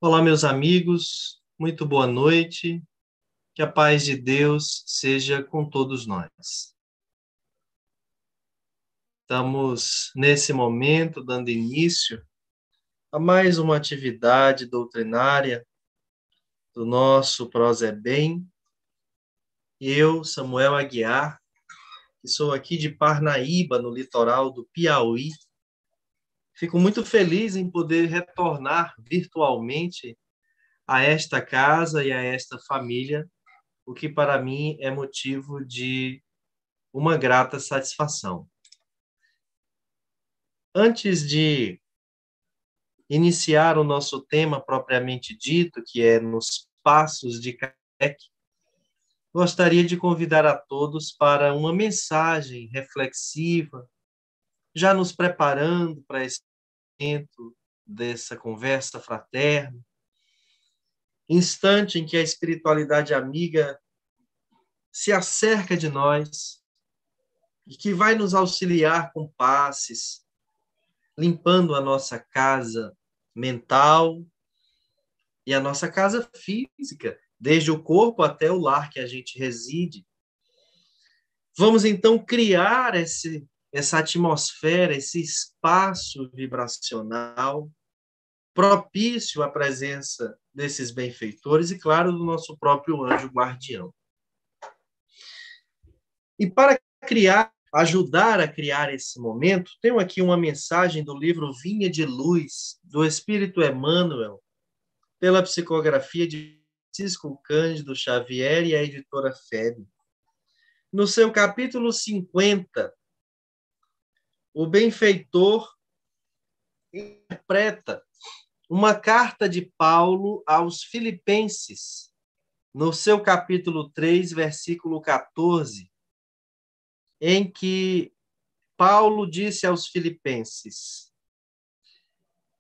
Olá, meus amigos, muito boa noite, que a paz de Deus seja com todos nós. Estamos, nesse momento, dando início a mais uma atividade doutrinária do nosso Prosebem. E eu, Samuel Aguiar, que sou aqui de Parnaíba, no litoral do Piauí, fico muito feliz em poder retornar virtualmente a esta casa e a esta família, o que para mim é motivo de uma grata satisfação. Antes de iniciar o nosso tema propriamente dito, que é nos Passos de Kardec, gostaria de convidar a todos para uma mensagem reflexiva, já nos preparando para esse momento dessa conversa fraterna, instante em que a espiritualidade amiga se acerca de nós e que vai nos auxiliar com passes, limpando a nossa casa mental e a nossa casa física, desde o corpo até o lar que a gente reside. Vamos, então, criar essa atmosfera, esse espaço vibracional propício à presença desses benfeitores e, claro, do nosso próprio anjo guardião. E para ajudar a criar esse momento, tenho aqui uma mensagem do livro Vinha de Luz, do Espírito Emmanuel, pela psicografia de Francisco Cândido Xavier e a editora FEB. No seu capítulo 50, o benfeitor interpreta uma carta de Paulo aos Filipenses, no seu capítulo 3, versículo 14, em que Paulo disse aos Filipenses: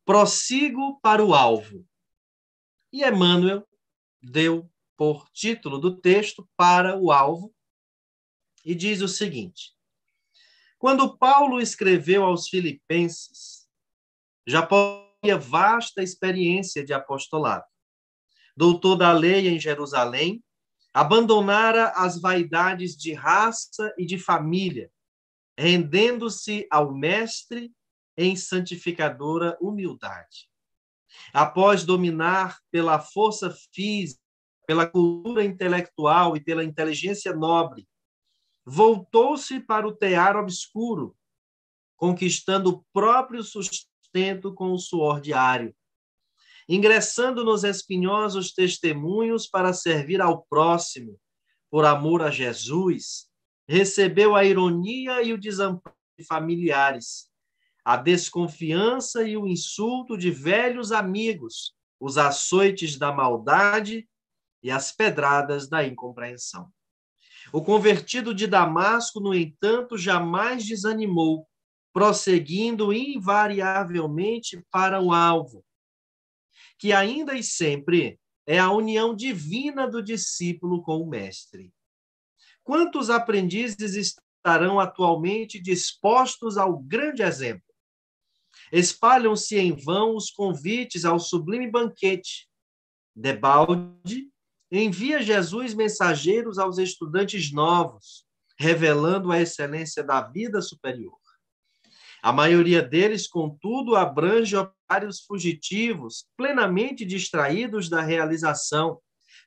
prossigo para o alvo. E Emmanuel deu por título do texto Para o Alvo, e diz o seguinte: quando Paulo escreveu aos Filipenses, já possuía vasta experiência de apostolado. Doutor da lei em Jerusalém, abandonara as vaidades de raça e de família, rendendo-se ao Mestre em santificadora humildade. Após dominar pela força física, pela cultura intelectual e pela inteligência nobre, voltou-se para o tear obscuro, conquistando o próprio sustento com o suor diário, ingressando nos espinhosos testemunhos para servir ao próximo, por amor a Jesus, recebeu a ironia e o desamparo de familiares, a desconfiança e o insulto de velhos amigos, os açoites da maldade e as pedradas da incompreensão. O convertido de Damasco, no entanto, jamais desanimou, prosseguindo invariavelmente para o alvo, que ainda e sempre é a união divina do discípulo com o mestre. Quantos aprendizes estarão atualmente dispostos ao grande exemplo? Espalham-se em vão os convites ao sublime banquete. Debalde envia Jesus mensageiros aos estudantes novos, revelando a excelência da vida superior. A maioria deles, contudo, abrange operários fugitivos, plenamente distraídos da realização,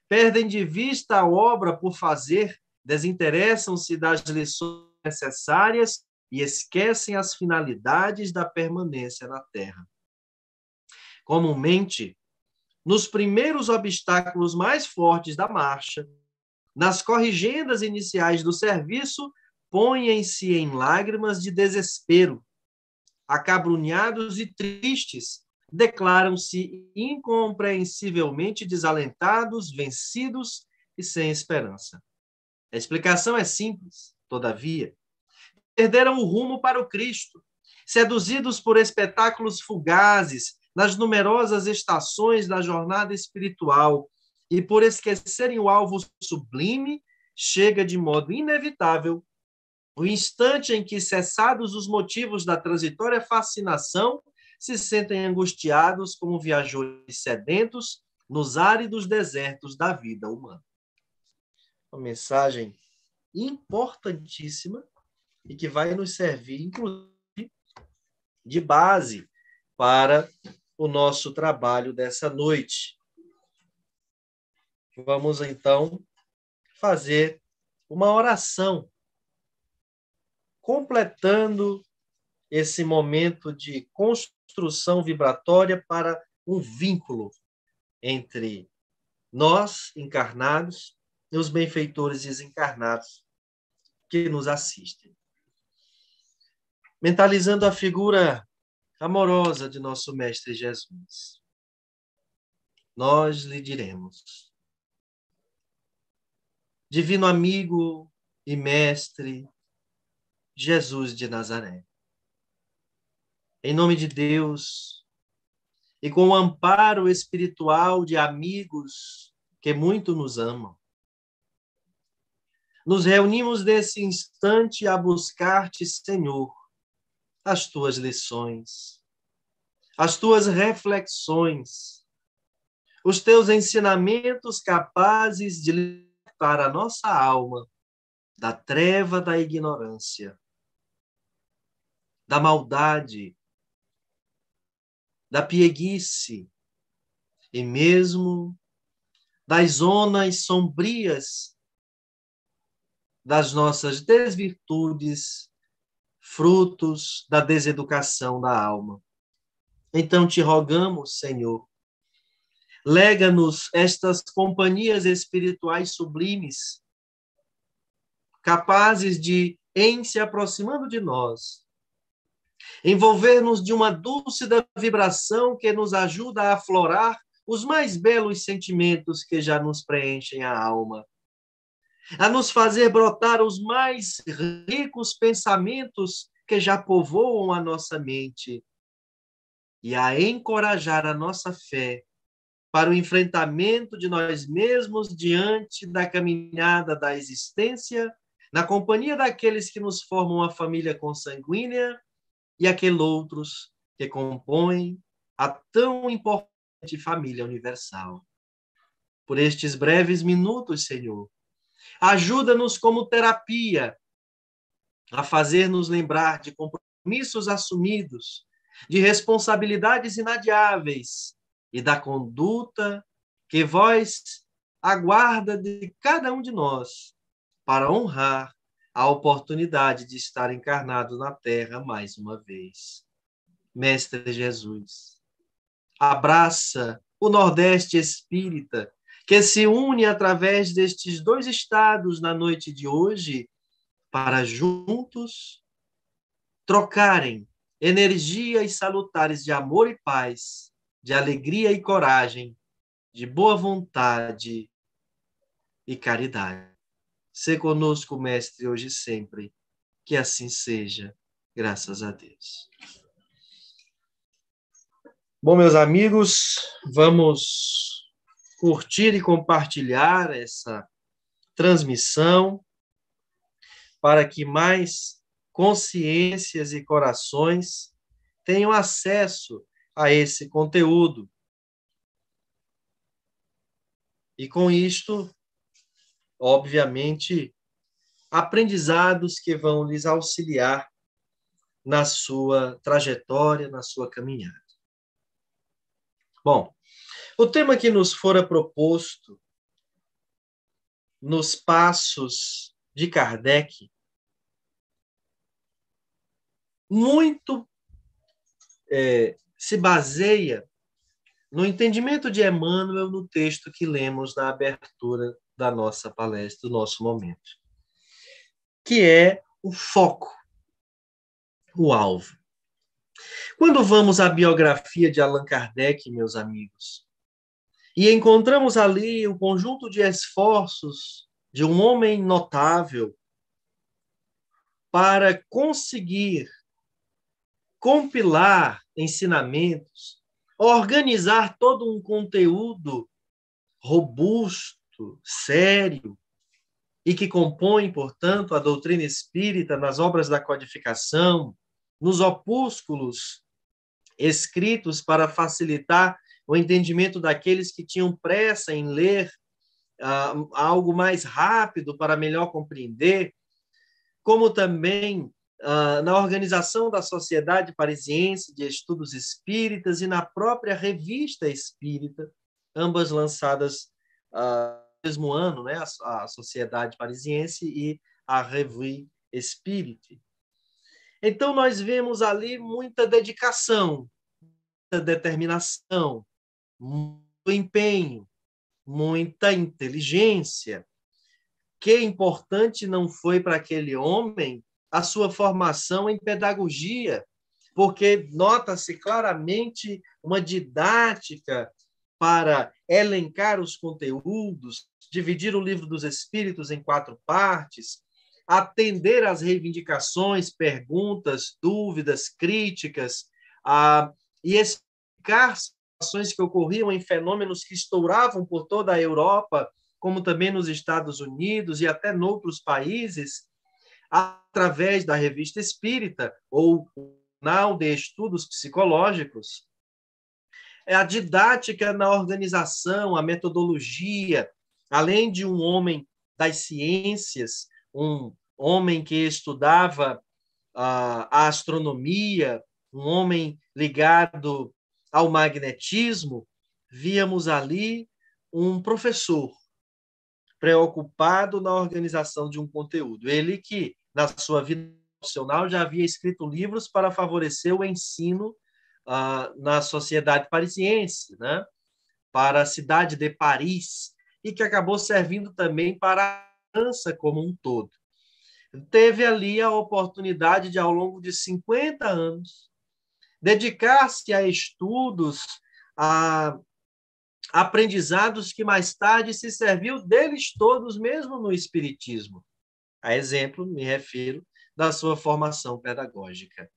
perdem de vista a obra por fazer, desinteressam-se das lições necessárias e esquecem as finalidades da permanência na terra. Comumente, nos primeiros obstáculos mais fortes da marcha, nas corrigendas iniciais do serviço, põem-se em lágrimas de desespero. Acabrunhados e tristes, declaram-se incompreensivelmente desalentados, vencidos e sem esperança. A explicação é simples, todavia. Perderam o rumo para o Cristo, seduzidos por espetáculos fugazes nas numerosas estações da jornada espiritual e por esquecerem o alvo sublime, chega de modo inevitável o instante em que, cessados os motivos da transitória fascinação, se sentem angustiados como viajores sedentos nos áridos desertos da vida humana. Uma mensagem importantíssima e que vai nos servir, inclusive, de base para o nosso trabalho dessa noite. Vamos, então, fazer uma oração completando esse momento de construção vibratória para um vínculo entre nós, encarnados, e os benfeitores desencarnados que nos assistem. Mentalizando a figura amorosa de nosso Mestre Jesus, nós lhe diremos: Divino amigo e mestre Jesus de Nazaré, em nome de Deus e com o amparo espiritual de amigos que muito nos amam, nos reunimos nesse instante a buscar-te, Senhor, as tuas lições, as tuas reflexões, os teus ensinamentos capazes de libertar a nossa alma da treva da ignorância, da maldade, da pieguice e mesmo das zonas sombrias das nossas desvirtudes, frutos da deseducação da alma. Então te rogamos, Senhor, lega-nos estas companhias espirituais sublimes, capazes de, em se aproximando de nós, envolver-nos de uma dúlcida vibração que nos ajuda a aflorar os mais belos sentimentos que já nos preenchem a alma, a nos fazer brotar os mais ricos pensamentos que já povoam a nossa mente e a encorajar a nossa fé para o enfrentamento de nós mesmos diante da caminhada da existência, na companhia daqueles que nos formam a família consanguínea e aqueles outros que compõem a tão importante família universal. Por estes breves minutos, Senhor, ajuda-nos como terapia a fazer-nos lembrar de compromissos assumidos, de responsabilidades inadiáveis e da conduta que vós aguarda de cada um de nós para honrar a oportunidade de estar encarnado na Terra mais uma vez. Mestre Jesus, abraça o Nordeste espírita, que se une através destes dois estados na noite de hoje, para juntos trocarem energias salutares de amor e paz, de alegria e coragem, de boa vontade e caridade. Sê conosco, Mestre, hoje e sempre. Que assim seja, graças a Deus. Bom, meus amigos, vamos curtir e compartilhar essa transmissão para que mais consciências e corações tenham acesso a esse conteúdo. E com isto, obviamente, aprendizados que vão lhes auxiliar na sua trajetória, na sua caminhada. Bom, o tema que nos fora proposto nos passos de Kardec, muito se baseia no entendimento de Emmanuel no texto que lemos na abertura da nossa palestra, do nosso momento, que é o foco, o alvo. Quando vamos à biografia de Allan Kardec, meus amigos, e encontramos ali o conjunto de esforços de um homem notável para conseguir compilar ensinamentos, organizar todo um conteúdo robusto, sério, e que compõe, portanto, a doutrina espírita nas obras da codificação, nos opúsculos escritos para facilitar o entendimento daqueles que tinham pressa em ler algo mais rápido para melhor compreender, como também na organização da Sociedade Parisiense de Estudos Espíritas e na própria Revista Espírita, ambas lançadas no mesmo ano, né? A Sociedade Parisiense e a Revue Espírita. Então, nós vemos ali muita dedicação, muita determinação, muito empenho, muita inteligência. Que importante não foi para aquele homem a sua formação em pedagogia, porque nota-se claramente uma didática para elencar os conteúdos, dividir o Livro dos Espíritos em 4 partes, atender às reivindicações, perguntas, dúvidas, críticas, e explicar situações que ocorriam em fenômenos que estouravam por toda a Europa, como também nos Estados Unidos e até noutros países, através da Revista Espírita ou Jornal de Estudos Psicológicos. A didática na organização, a metodologia, além de um homem das ciências, um homem que estudava a astronomia, um homem ligado ao magnetismo, víamos ali um professor preocupado na organização de um conteúdo. Ele que, na sua vida profissional, já havia escrito livros para favorecer o ensino na Sociedade Parisiense, né? Para a cidade de Paris, e que acabou servindo também para a França como um todo. Teve ali a oportunidade de, ao longo de 50 anos, dedicar-se a estudos, a aprendizados que mais tarde se serviu deles todos, mesmo no Espiritismo. A exemplo, me refiro, da sua formação pedagógica.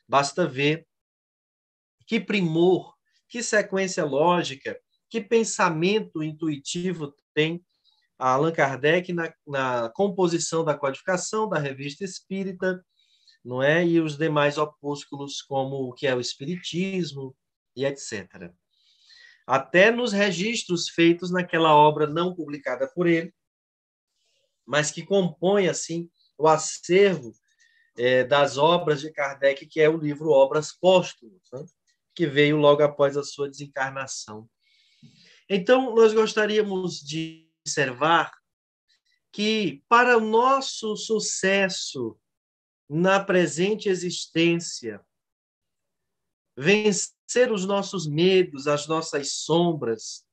Basta ver que primor, que sequência lógica, que pensamento intuitivo tem Allan Kardec na composição da codificação da Revista Espírita, não é? E os demais opúsculos, como o que é o Espiritismo e etc. Até nos registros feitos naquela obra não publicada por ele, mas que compõe, assim, o acervo das obras de Kardec, que é o livro Obras Póstumas, né? Que veio logo após a sua desencarnação. Então, nós gostaríamos de observar que, para o nosso sucesso na presente existência, vencer os nossos medos, as nossas sombras,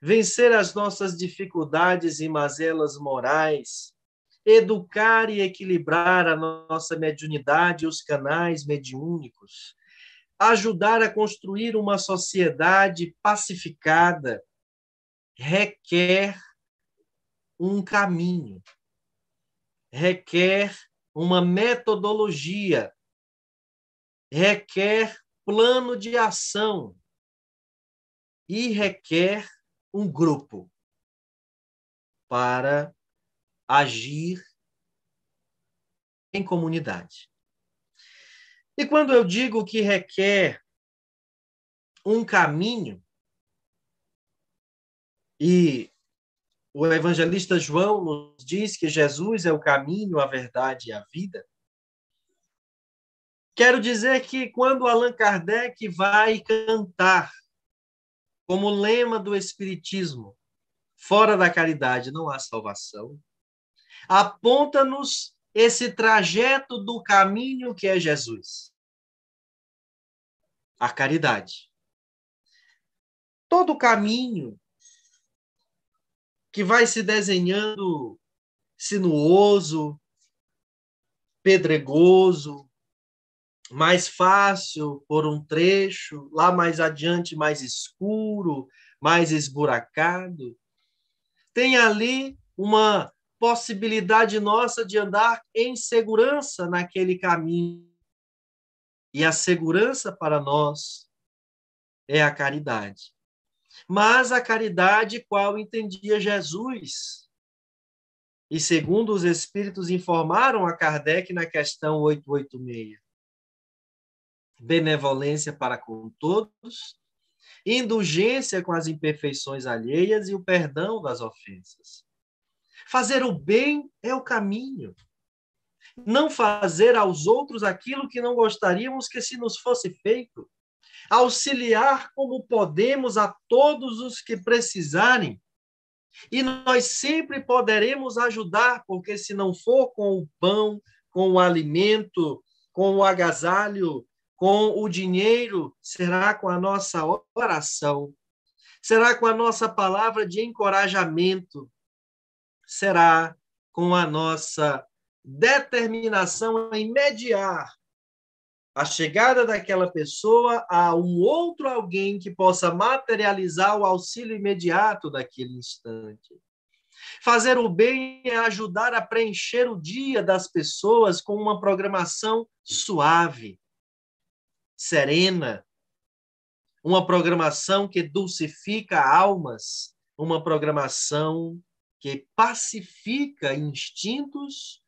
vencer as nossas dificuldades e mazelas morais, educar e equilibrar a nossa mediunidade e os canais mediúnicos, ajudar a construir uma sociedade pacificada, requer um caminho, requer uma metodologia, requer plano de ação e requer um grupo para agir em comunidade. E quando eu digo que requer um caminho, e o evangelista João nos diz que Jesus é o caminho, a verdade e a vida, Quero dizer que quando Allan Kardec vai cantar como lema do Espiritismo, fora da caridade não há salvação, aponta-nos esse trajeto do caminho que é Jesus. A caridade. Todo caminho que vai se desenhando sinuoso, pedregoso, mais fácil por um trecho, lá mais adiante mais escuro, mais esburacado. Tem ali uma possibilidade nossa de andar em segurança naquele caminho. E a segurança para nós é a caridade. Mas a caridade qual entendia Jesus. E segundo os Espíritos informaram a Kardec na questão 886. Benevolência para com todos, indulgência com as imperfeições alheias e o perdão das ofensas. Fazer o bem é o caminho. Não fazer aos outros aquilo que não gostaríamos que se nos fosse feito. Auxiliar como podemos a todos os que precisarem. E nós sempre poderemos ajudar, porque se não for com o pão, com o alimento, com o agasalho, com o dinheiro, será com a nossa oração, será com a nossa palavra de encorajamento, será com a nossa determinação em mediar a chegada daquela pessoa a um outro alguém que possa materializar o auxílio imediato daquele instante. Fazer o bem é ajudar a preencher o dia das pessoas com uma programação suave, serena, uma programação que dulcifica almas, uma programação que pacifica instintos,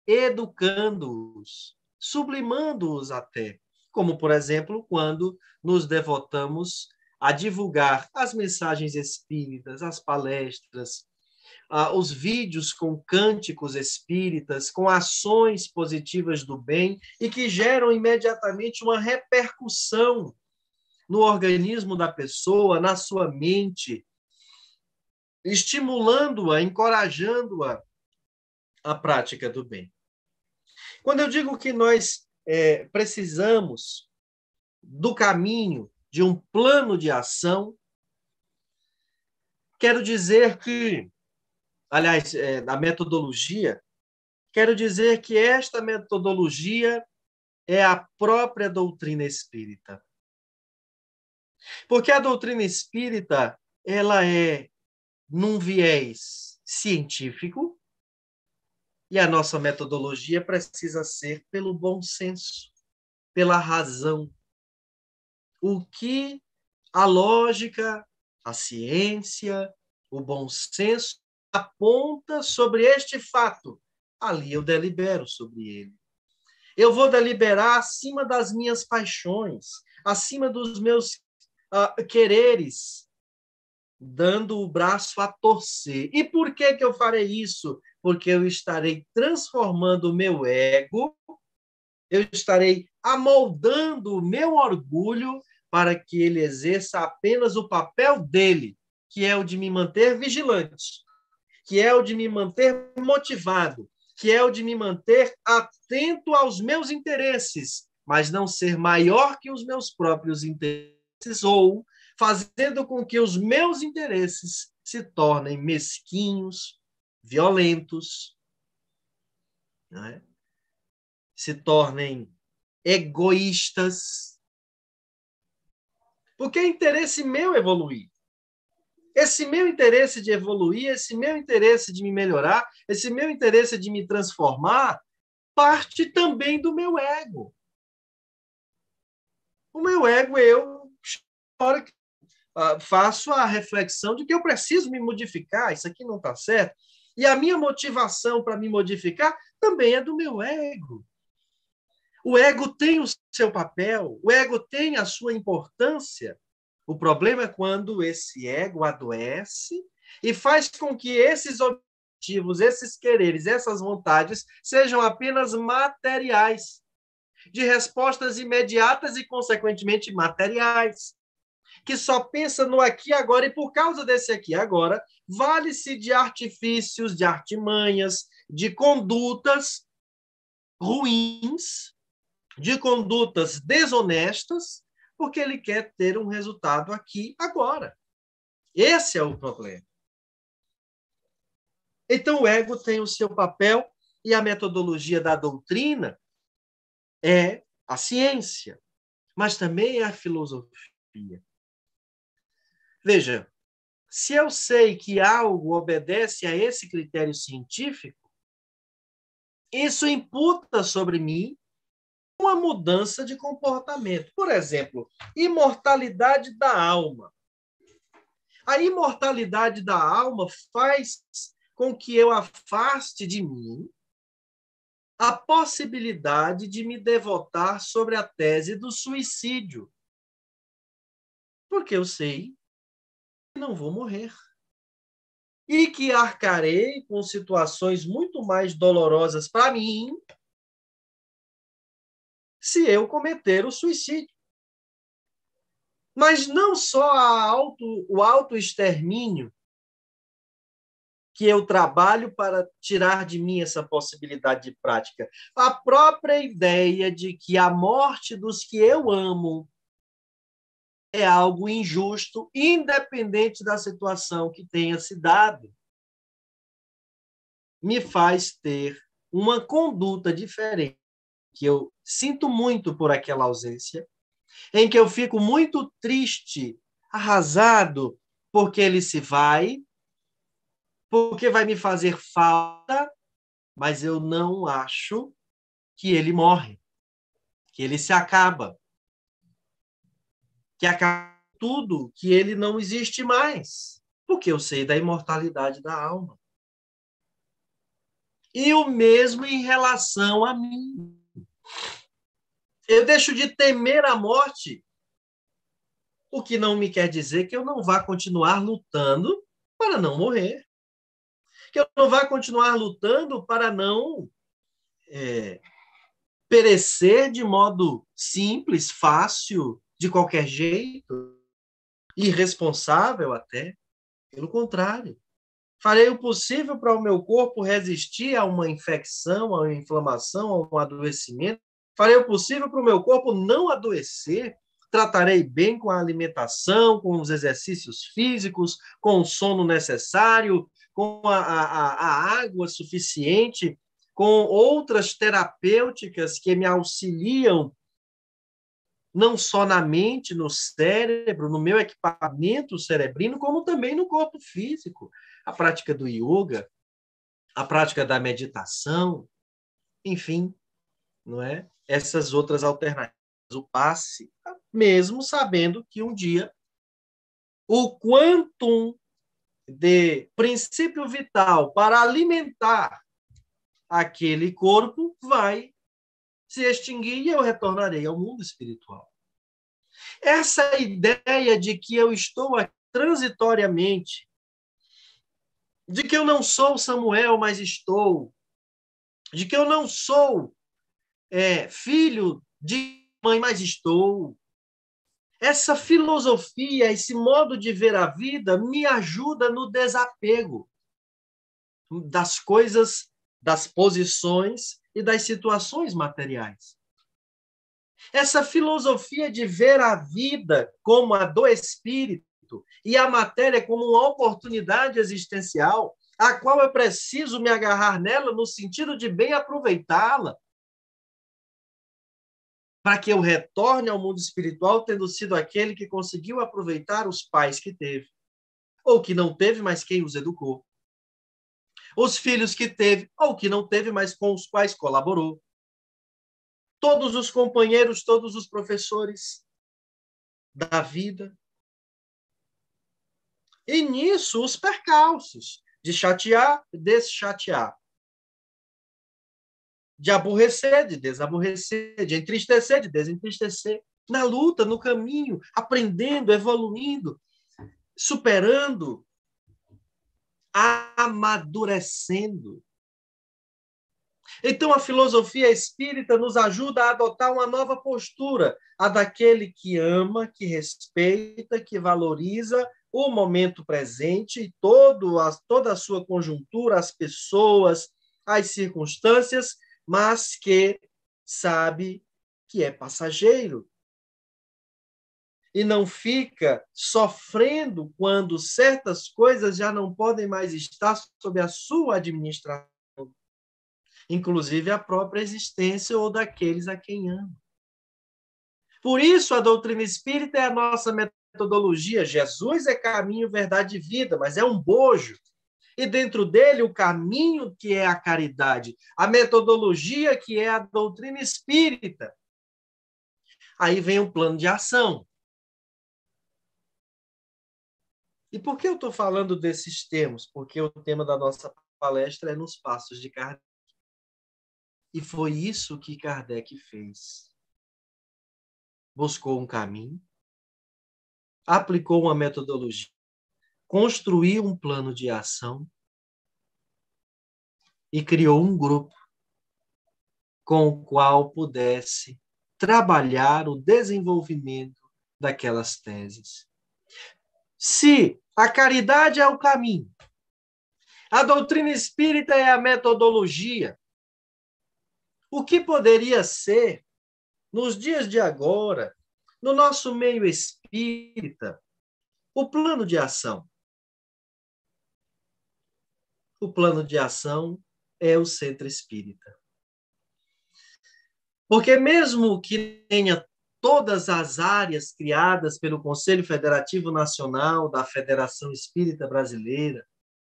educando-os, sublimando-os até, como, por exemplo, quando nos devotamos a divulgar as mensagens espíritas, as palestras, os vídeos com cânticos espíritas, com ações positivas do bem e que geram imediatamente uma repercussão no organismo da pessoa, na sua mente, estimulando-a, encorajando-a à prática do bem. Quando eu digo que nós precisamos do caminho, de um plano de ação, quero dizer que, aliás, da metodologia, quero dizer que esta metodologia é a própria doutrina espírita. Porque a doutrina espírita, ela é num viés científico, e a nossa metodologia precisa ser pelo bom senso, pela razão. O que a lógica, a ciência, o bom senso aponta sobre este fato, ali eu delibero sobre ele. Eu vou deliberar acima das minhas paixões, acima dos meus quereres, dando o braço a torcer. E por que eu farei isso? Porque eu estarei transformando o meu ego, eu estarei amoldando o meu orgulho para que ele exerça apenas o papel dele, que é o de me manter vigilante, que é o de me manter motivado, que é o de me manter atento aos meus interesses, mas não ser maior que os meus próprios interesses ou fazendo com que os meus interesses se tornem mesquinhos, violentos, não é? Se tornem egoístas. Porque é interesse meu evoluir. Esse meu interesse de evoluir, esse meu interesse de me melhorar, esse meu interesse de me transformar, parte também do meu ego. O meu ego, eu faço a reflexão de que eu preciso me modificar, isso aqui não está certo. E a minha motivação para me modificar também é do meu ego. O ego tem o seu papel, o ego tem a sua importância. O problema é quando esse ego adoece e faz com que esses objetivos, esses quereres, essas vontades sejam apenas materiais. de respostas imediatas e, consequentemente, materiais, que só pensa no aqui e agora, e por causa desse aqui e agora, vale-se de artifícios, de artimanhas, de condutas ruins, de condutas desonestas, porque ele quer ter um resultado aqui agora. Esse é o problema. Então, o ego tem o seu papel e a metodologia da doutrina é a ciência, mas também é a filosofia. Veja, se eu sei que algo obedece a esse critério científico, isso imputa sobre mim uma mudança de comportamento. Por exemplo, imortalidade da alma. A imortalidade da alma faz com que eu afaste de mim a possibilidade de me devotar sobre a tese do suicídio. Porque eu sei que não vou morrer. E que arcarei com situações muito mais dolorosas para mim se eu cometer o suicídio. Mas não só o autoextermínio que eu trabalho para tirar de mim essa possibilidade de prática. A própria ideia de que a morte dos que eu amo é algo injusto, independente da situação que tenha se dado, me faz ter uma conduta diferente, que eu sinto muito por aquela ausência, em que eu fico muito triste, arrasado, porque ele se vai, porque vai me fazer falta, mas eu não acho que ele morre, que ele se acaba, que acaba tudo, que ele não existe mais, porque eu sei da imortalidade da alma. E o mesmo em relação a mim. Eu deixo de temer a morte, o que não me quer dizer que eu não vá continuar lutando para não morrer. Que eu não vá continuar lutando para não perecer de modo simples, fácil, de qualquer jeito, irresponsável até. Pelo contrário. Farei o possível para o meu corpo resistir a uma infecção, a uma inflamação, a um adoecimento. Farei o possível para o meu corpo não adoecer. Tratarei bem com a alimentação, com os exercícios físicos, com o sono necessário, com a água suficiente, com outras terapêuticas que me auxiliam, não só na mente, no cérebro, no meu equipamento cerebrino, como também no corpo físico. A prática do yoga, a prática da meditação, enfim, não é? Essas outras alternativas, o passe, mesmo sabendo que um dia o quantum de princípio vital para alimentar aquele corpo vai se extinguir e eu retornarei ao mundo espiritual. Essa ideia de que eu estou aqui transitoriamente, de que eu não sou Samuel, mas estou, de que eu não sou filho de mãe, mas estou. Essa filosofia, esse modo de ver a vida me ajuda no desapego das coisas, das posições e das situações materiais. Essa filosofia de ver a vida como a do espírito e a matéria como uma oportunidade existencial, a qual eu preciso me agarrar nela no sentido de bem aproveitá-la, para que eu retorne ao mundo espiritual tendo sido aquele que conseguiu aproveitar os pais que teve, ou que não teve, mas quem os educou. Os filhos que teve, ou que não teve, mas com os quais colaborou. Todos os companheiros, todos os professores da vida. E nisso, os percalços de chatear, deschatear. De aborrecer, de desaborrecer, de entristecer, de desentristecer. Na luta, no caminho, aprendendo, evoluindo, superando, amadurecendo. Então, a filosofia espírita nos ajuda a adotar uma nova postura, a daquele que ama, que respeita, que valoriza o momento presente e toda a sua conjuntura, as pessoas, as circunstâncias, mas que sabe que é passageiro. E não fica sofrendo quando certas coisas já não podem mais estar sob a sua administração, inclusive a própria existência ou daqueles a quem ama. Por isso, a doutrina espírita é a nossa metodologia. Jesus é caminho, verdade e vida, mas é um bojo. E dentro dele, o caminho que é a caridade, a metodologia que é a doutrina espírita. Aí vem o plano de ação. E por que eu estou falando desses termos? Porque o tema da nossa palestra é nos passos de Kardec. E foi isso que Kardec fez. Buscou um caminho, aplicou uma metodologia, construiu um plano de ação e criou um grupo com o qual pudesse trabalhar o desenvolvimento daquelas teses. Se a caridade é o caminho, a doutrina espírita é a metodologia, o que poderia ser, nos dias de agora, no nosso meio espírita, o plano de ação? O plano de ação é o centro espírita. Porque mesmo que tenha todas as áreas criadas pelo Conselho Federativo Nacional da Federação Espírita Brasileira,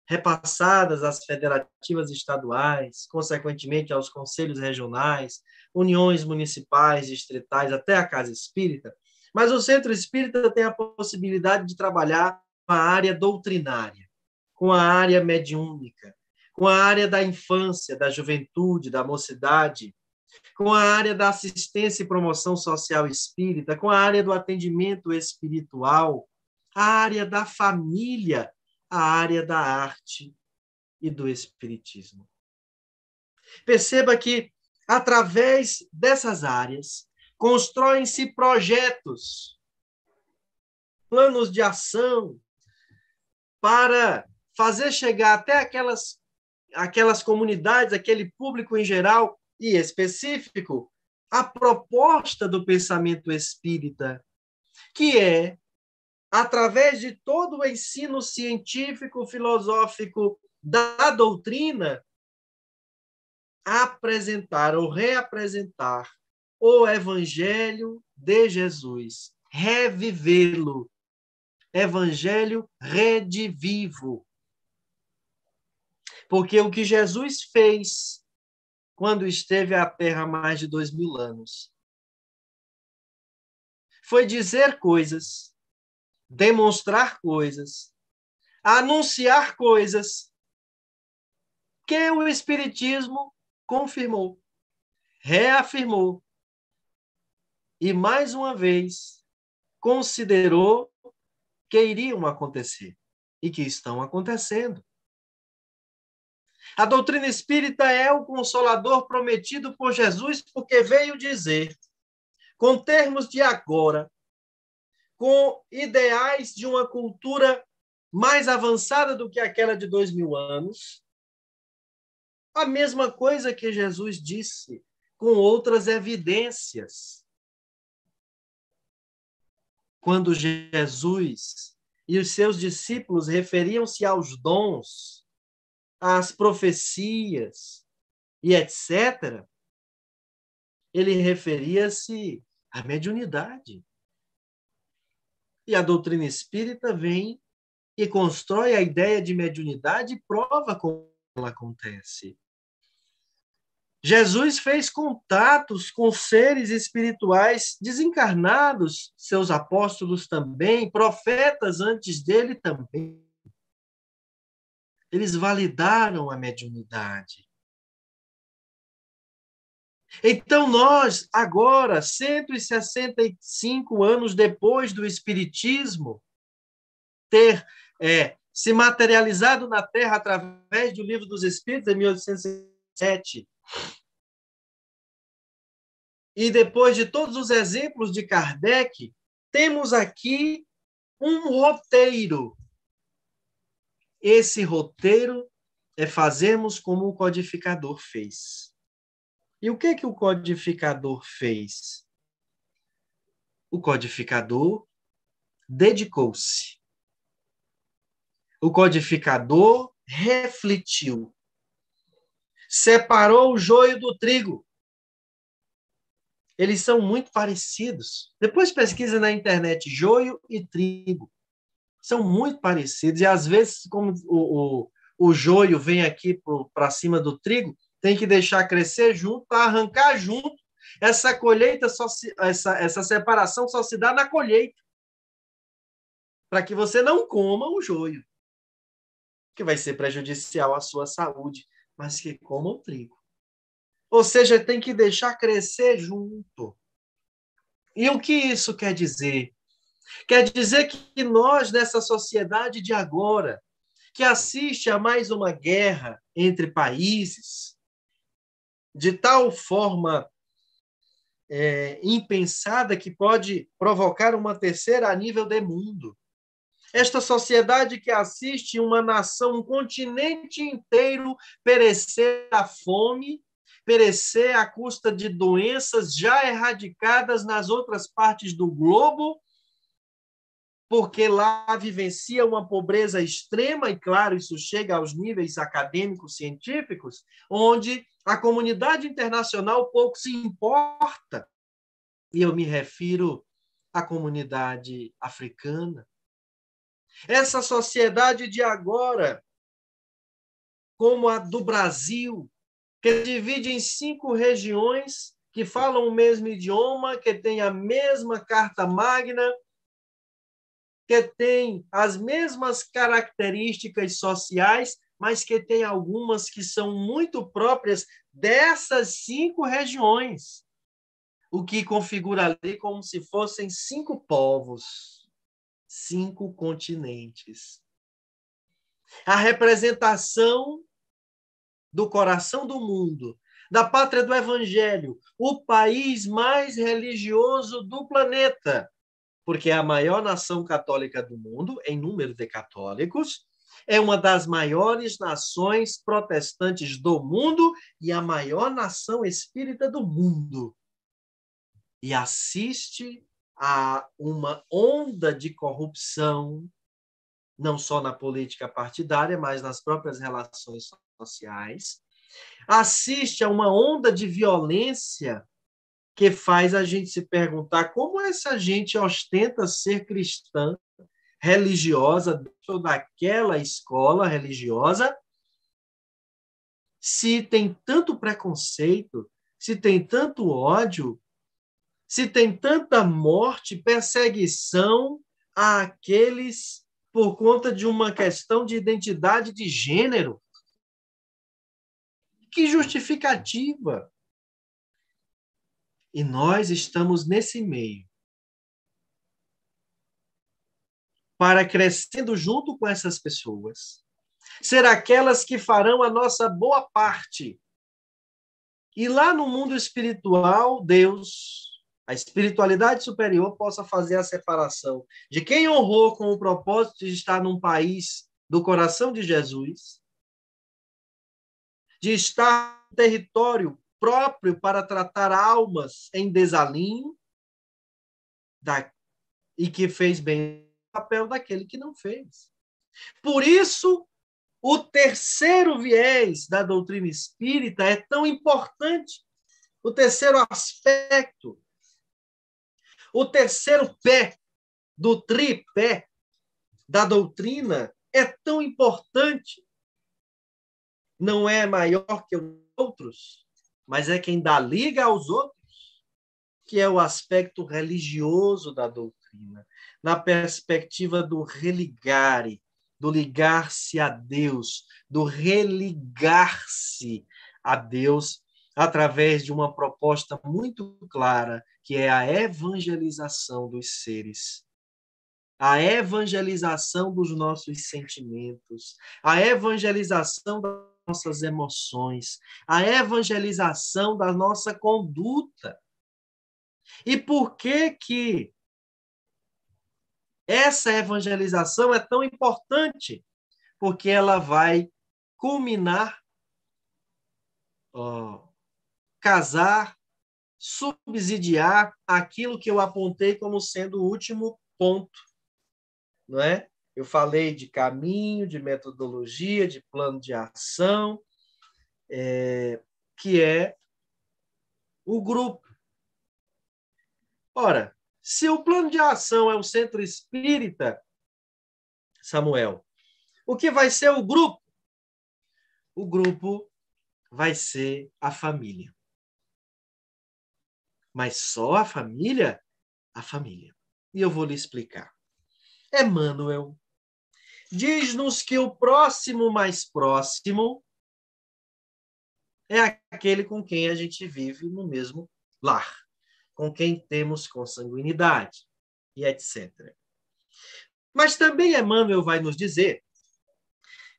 repassadas às federativas estaduais, consequentemente aos conselhos regionais, uniões municipais, distritais, até a Casa Espírita, mas o Centro Espírita tem a possibilidade de trabalhar com a área doutrinária, com a área mediúnica, com a área da infância, da juventude, da mocidade, com a área da assistência e promoção social espírita, com a área do atendimento espiritual, a área da família, a área da arte e do espiritismo. Perceba que, através dessas áreas, constroem-se projetos, planos de ação para fazer chegar até aquelas comunidades, aquele público em geral e específico, a proposta do pensamento espírita, que é, através de todo o ensino científico, filosófico da doutrina, apresentar ou reapresentar o Evangelho de Jesus, revivê-lo. Evangelho redivivo. Porque o que Jesus fez quando esteve à Terra há mais de 2000 anos foi dizer coisas, demonstrar coisas, anunciar coisas que o Espiritismo confirmou, reafirmou e, mais uma vez, considerou que iriam acontecer e que estão acontecendo. A doutrina espírita é o consolador prometido por Jesus, porque veio dizer, com termos de agora, com ideais de uma cultura mais avançada do que aquela de 2000 anos, a mesma coisa que Jesus disse, com outras evidências. Quando Jesus e os seus discípulos referiam-se aos dons, às profecias e etc., ele referia-se à mediunidade. E a doutrina espírita vem e constrói a ideia de mediunidade e prova como ela acontece. Jesus fez contatos com seres espirituais desencarnados, seus apóstolos também, profetas antes dele também. Eles validaram a mediunidade. Então, nós, agora, 165 anos depois do Espiritismo ter se materializado na Terra através do Livro dos Espíritos, em 1807, E depois de todos os exemplos de Kardec, temos aqui um roteiro. Esse roteiro é fazermos como o codificador fez. E o que o codificador fez? O codificador dedicou-se. O codificador refletiu. Separou o joio do trigo. Eles são muito parecidos. Depois pesquisa na internet, joio e trigo. São muito parecidos. E, às vezes, como o joio vem aqui para cima do trigo, tem que deixar crescer junto, para arrancar junto. Essa colheita, essa separação só se dá na colheita. Para que você não coma o joio, que vai ser prejudicial à sua saúde, mas que coma o trigo. Ou seja, tem que deixar crescer junto. E o que isso quer dizer? Quer dizer que nós, nessa sociedade de agora, que assiste a mais uma guerra entre países, de tal forma impensada que pode provocar uma terceira a nível de mundo. Esta sociedade que assiste uma nação, um continente inteiro perecer à fome, perecer à custa de doenças já erradicadas nas outras partes do globo, porque lá vivencia uma pobreza extrema, e claro, isso chega aos níveis acadêmicos, científicos, onde a comunidade internacional pouco se importa. E eu me refiro à comunidade africana. Essa sociedade de agora, como a do Brasil, que divide em 5 regiões que falam o mesmo idioma, que tem a mesma Carta Magna, que tem as mesmas características sociais, mas que tem algumas que são muito próprias dessas 5 regiões, o que configura ali como se fossem 5 povos, 5 continentes. A representação do coração do mundo, da pátria do Evangelho, o país mais religioso do planeta, porque é a maior nação católica do mundo, em número de católicos, é uma das maiores nações protestantes do mundo e a maior nação espírita do mundo. E assiste a uma onda de corrupção, não só na política partidária, mas nas próprias relações sociais. Assiste a uma onda de violência que faz a gente se perguntar como essa gente ostenta ser cristã, religiosa, dentro daquela escola religiosa, se tem tanto preconceito, se tem tanto ódio, se tem tanta morte, perseguição àqueles por conta de uma questão de identidade de gênero. Que justificativa! E nós estamos nesse meio, para, crescendo junto com essas pessoas, ser aquelas que farão a nossa boa parte. E lá no mundo espiritual, Deus, a espiritualidade superior, possa fazer a separação de quem honrou com o propósito de estar num país do coração de Jesus, de estar no território próprio para tratar almas em desalinho, e que fez bem o papel daquele que não fez. Por isso, o terceiro viés da doutrina espírita é tão importante. O terceiro aspecto, o terceiro pé do tripé da doutrina é tão importante. Não é maior que os outros, mas é quem dá liga aos outros, que é o aspecto religioso da doutrina, na perspectiva do religare, do ligar-se a Deus, do religar-se a Deus através de uma proposta muito clara, que é a evangelização dos seres, a evangelização dos nossos sentimentos, a evangelização da nossas emoções, a evangelização da nossa conduta. E por que essa evangelização é tão importante? Porque ela vai culminar, casar, subsidiar aquilo que eu apontei como sendo o último ponto, não é? Eu falei de caminho, de metodologia, de plano de ação, que é o grupo. Ora, se o plano de ação é o centro espírita, Samuel, o que vai ser o grupo? O grupo vai ser a família. Mas só a família? A família. E eu vou lhe explicar. Emmanuel diz-nos que o próximo mais próximo é aquele com quem a gente vive no mesmo lar, com quem temos consanguinidade e etc. Mas também Emmanuel vai nos dizer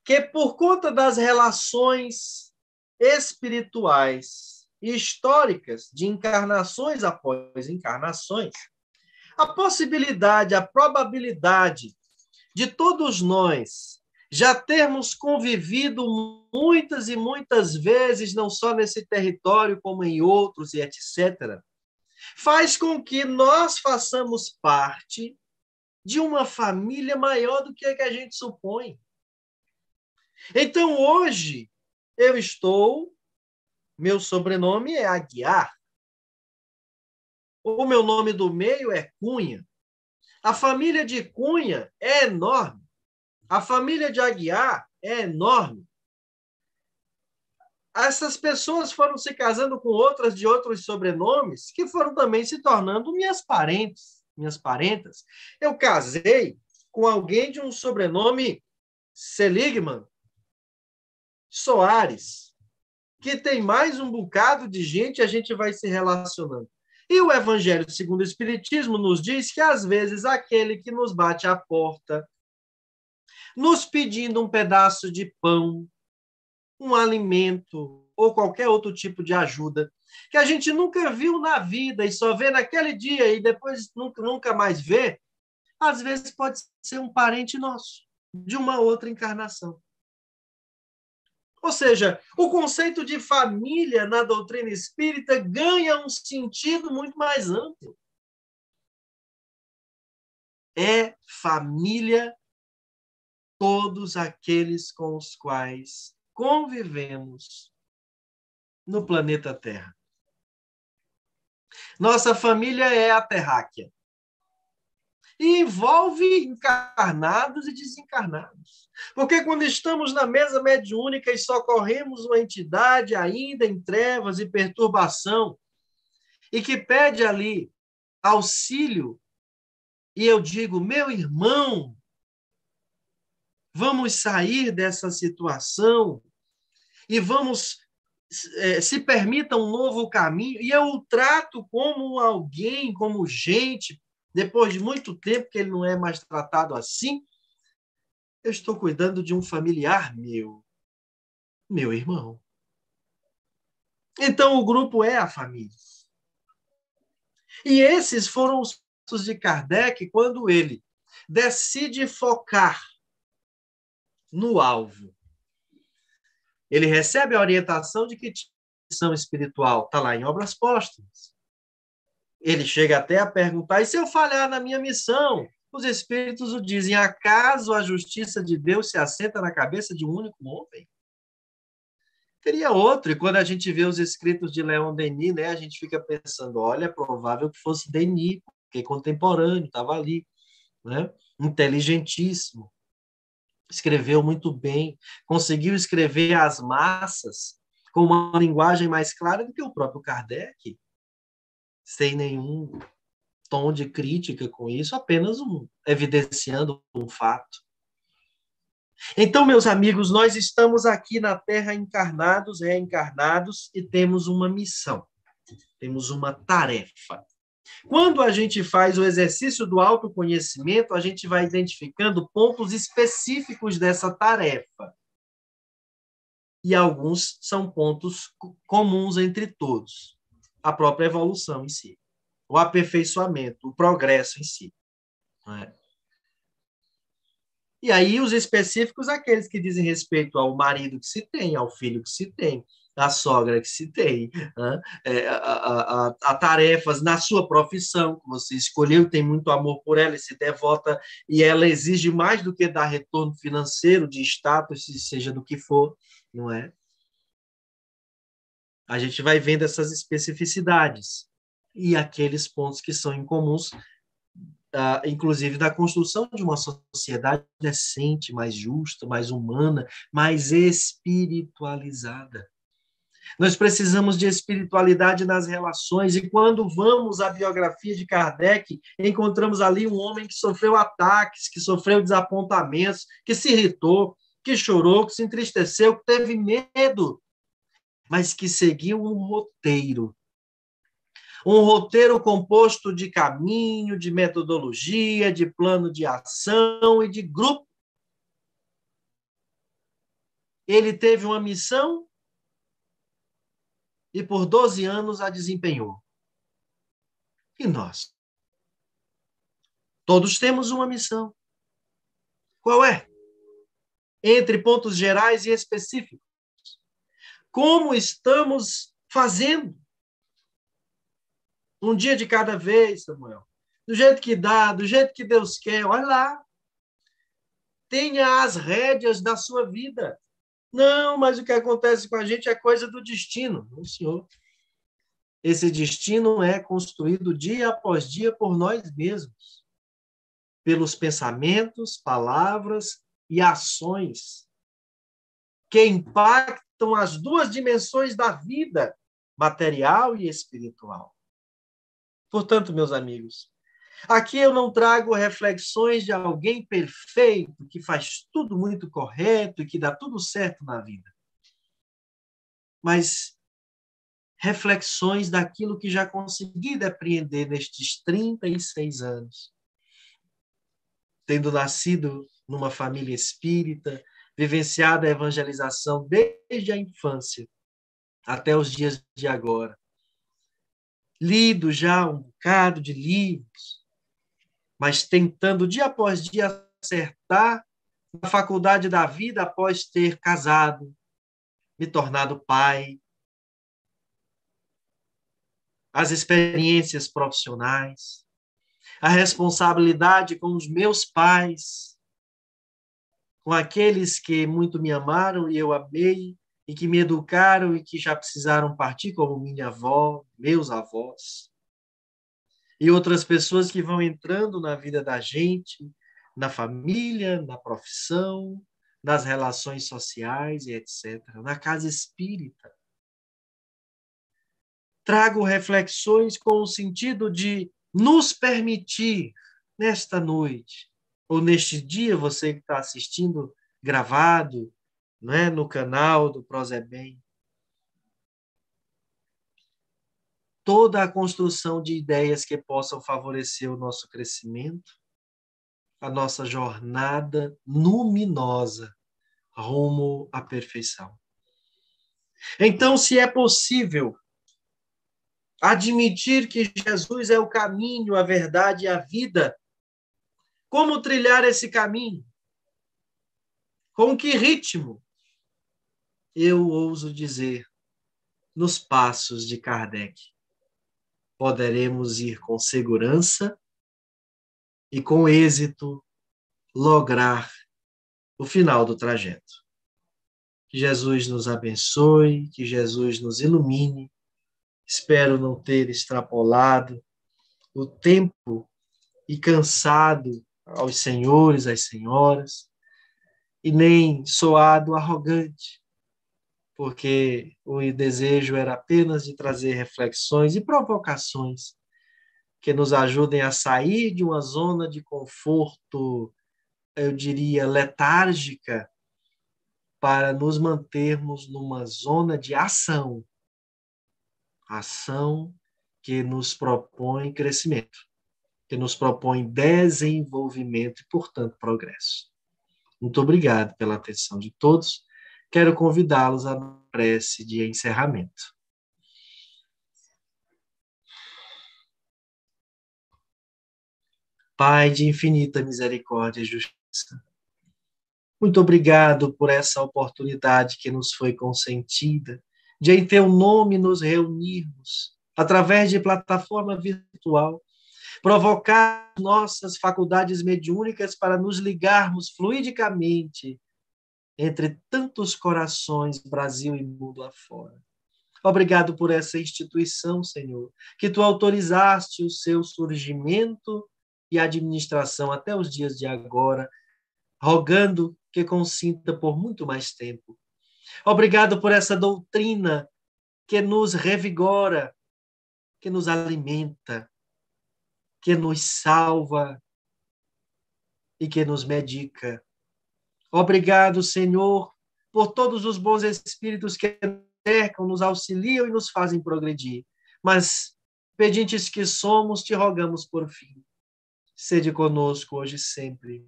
que por conta das relações espirituais e históricas de encarnações após encarnações, a possibilidade, a probabilidade de todos nós já termos convivido muitas e muitas vezes, não só nesse território, como em outros e etc., faz com que nós façamos parte de uma família maior do que a gente supõe. Então, hoje, meu sobrenome é Aguiar, o meu nome do meio é Cunha. A família de Cunha é enorme. A família de Aguiar é enorme. Essas pessoas foram se casando com outras de outros sobrenomes que foram também se tornando minhas parentes, minhas parentas. Eu casei com alguém de um sobrenome Seligman, Soares, que tem mais um bocado de gente, a gente vai se relacionando. E o Evangelho segundo o Espiritismo nos diz que, às vezes, aquele que nos bate à porta, nos pedindo um pedaço de pão, um alimento ou qualquer outro tipo de ajuda, que a gente nunca viu na vida e só vê naquele dia e depois nunca mais vê, às vezes pode ser um parente nosso, de uma outra encarnação. Ou seja, o conceito de família na doutrina espírita ganha um sentido muito mais amplo. É família todos aqueles com os quais convivemos no planeta Terra. Nossa família é a terráquea. E envolve encarnados e desencarnados. Porque quando estamos na mesa mediúnica e socorremos uma entidade ainda em trevas e perturbação, e que pede ali auxílio, e eu digo, meu irmão, vamos sair dessa situação e vamos, se permita um novo caminho, e eu o trato como alguém, como gente, depois de muito tempo que ele não é mais tratado assim, eu estou cuidando de um familiar meu irmão. Então, o grupo é a família. E esses foram os passos de Kardec quando ele decide focar no alvo. Ele recebe a orientação de que missão espiritual está lá em Obras Póstumas. Ele chega até a perguntar, e se eu falhar na minha missão? Os espíritos o dizem, acaso a justiça de Deus se assenta na cabeça de um único homem? Teria outro, e quando a gente vê os escritos de Leon Denis, né, a gente fica pensando, olha, é provável que fosse Denis, porque contemporâneo, estava ali, né? Inteligentíssimo, escreveu muito bem, conseguiu escrever às massas com uma linguagem mais clara do que o próprio Kardec, sem nenhum tom de crítica com isso, apenas evidenciando um fato. Então, meus amigos, nós estamos aqui na Terra encarnados, reencarnados, e temos uma missão, temos uma tarefa. Quando a gente faz o exercício do autoconhecimento, a gente vai identificando pontos específicos dessa tarefa. e alguns são pontos comuns entre todos. A própria evolução em si, o aperfeiçoamento, o progresso em si. Não é? E aí os específicos, aqueles que dizem respeito ao marido que se tem, ao filho que se tem, à sogra que se tem, né? A tarefas na sua profissão, que você escolheu, tem muito amor por ela e se devota, e ela exige mais do que dar retorno financeiro, de status, seja do que for, não é? A gente vai vendo essas especificidades e aqueles pontos que são incomuns, inclusive da construção de uma sociedade decente, mais justa, mais humana, mais espiritualizada. Nós precisamos de espiritualidade nas relações, e quando vamos à biografia de Kardec, encontramos ali um homem que sofreu ataques, que sofreu desapontamentos, que se irritou, que chorou, que se entristeceu, que teve medo, mas que seguiu um roteiro. Um roteiro composto de caminho, de metodologia, de plano de ação e de grupo. Ele teve uma missão e por 12 anos a desempenhou. E nós? Todos temos uma missão. Qual é? Entre pontos gerais e específicos. Como estamos fazendo? Um dia de cada vez, Samuel. Do jeito que dá, do jeito que Deus quer. Olha lá. Tenha as rédeas da sua vida. Não, mas o que acontece com a gente é coisa do destino. Não, senhor. Esse destino é construído dia após dia por nós mesmos. Pelos pensamentos, palavras e ações que impactam as duas dimensões da vida, material e espiritual. Portanto, meus amigos, aqui eu não trago reflexões de alguém perfeito, que faz tudo muito correto e que dá tudo certo na vida. Mas reflexões daquilo que já consegui depreender nestes 36 anos. Tendo nascido numa família espírita, vivenciado a evangelização desde a infância até os dias de agora. Lido já um bocado de livros, mas tentando dia após dia acertar na faculdade da vida após ter casado, me tornado pai, as experiências profissionais, a responsabilidade com os meus pais, com aqueles que muito me amaram e eu amei, e que me educaram e que já precisaram partir, como minha avó, meus avós, e outras pessoas que vão entrando na vida da gente, na família, na profissão, nas relações sociais e etc., na casa espírita. Trago reflexões com o sentido de nos permitir, nesta noite, ou neste dia, você que está assistindo gravado, não é, no canal do Prozebem, toda a construção de ideias que possam favorecer o nosso crescimento, a nossa jornada luminosa rumo à perfeição. Então, se é possível admitir que Jesus é o caminho, a verdade e a vida, como trilhar esse caminho? Com que ritmo? Eu ouso dizer, nos passos de Kardec. Poderemos ir com segurança e com êxito lograr o final do trajeto. Que Jesus nos abençoe, que Jesus nos ilumine. Espero não ter extrapolado o tempo e cansado aos senhores, às senhoras, e nem soado arrogante, porque o desejo era apenas de trazer reflexões e provocações que nos ajudem a sair de uma zona de conforto, eu diria, letárgica, para nos mantermos numa zona de ação. Ação que nos propõe crescimento, que nos propõe desenvolvimento e, portanto, progresso. Muito obrigado pela atenção de todos quero convidá-los à prece de encerramento. Pai de infinita misericórdia e justiça, muito obrigado por essa oportunidade que nos foi consentida de, em teu nome, nos reunirmos através de plataforma virtual, provocar nossas faculdades mediúnicas para nos ligarmos fluidicamente entre tantos corações, Brasil e mundo afora. Obrigado por essa instituição, Senhor, que tu autorizaste o seu surgimento e administração até os dias de agora, rogando que consinta por muito mais tempo. Obrigado por essa doutrina que nos revigora, que nos alimenta, que nos salva e que nos medica. Obrigado, Senhor, por todos os bons espíritos que nos cercam, nos auxiliam e nos fazem progredir. Mas, pedintes que somos, te rogamos por fim. Sede conosco hoje e sempre.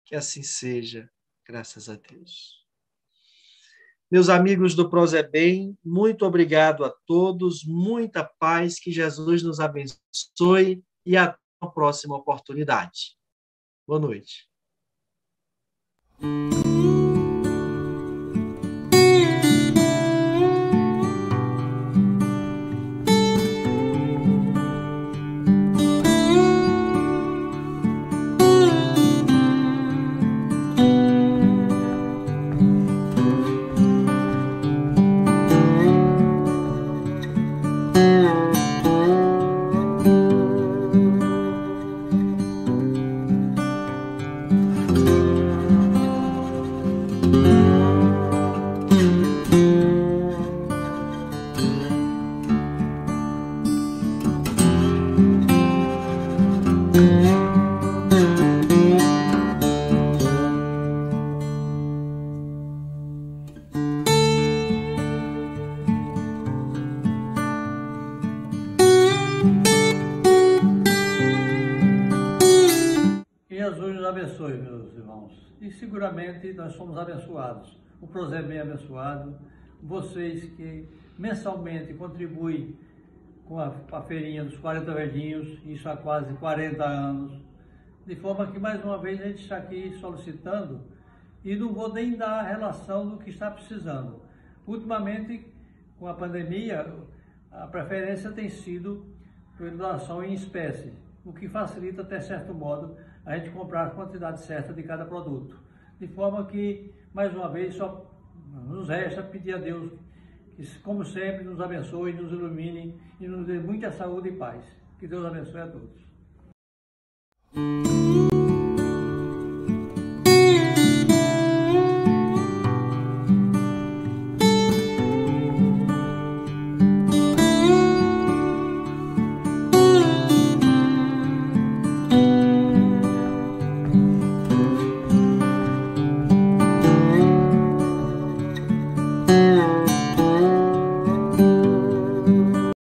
Que assim seja, graças a Deus. Meus amigos do Prozebem, muito obrigado a todos, muita paz, que Jesus nos abençoe e até a próxima oportunidade. Boa noite. Jesus nos abençoe, meus irmãos. E seguramente nós somos abençoados. O Prozebem é abençoado. Vocês que mensalmente contribuem com a feirinha dos 40 verdinhos, isso há quase 40 anos. De forma que, mais uma vez, a gente está aqui solicitando e não vou nem dar a relação do que está precisando. Ultimamente, com a pandemia, a preferência tem sido por doação em espécie, o que facilita, até certo modo, a gente comprar a quantidade certa de cada produto. De forma que, mais uma vez, só nos resta pedir a Deus que, como sempre, nos abençoe, nos ilumine e nos dê muita saúde e paz. Que Deus abençoe a todos.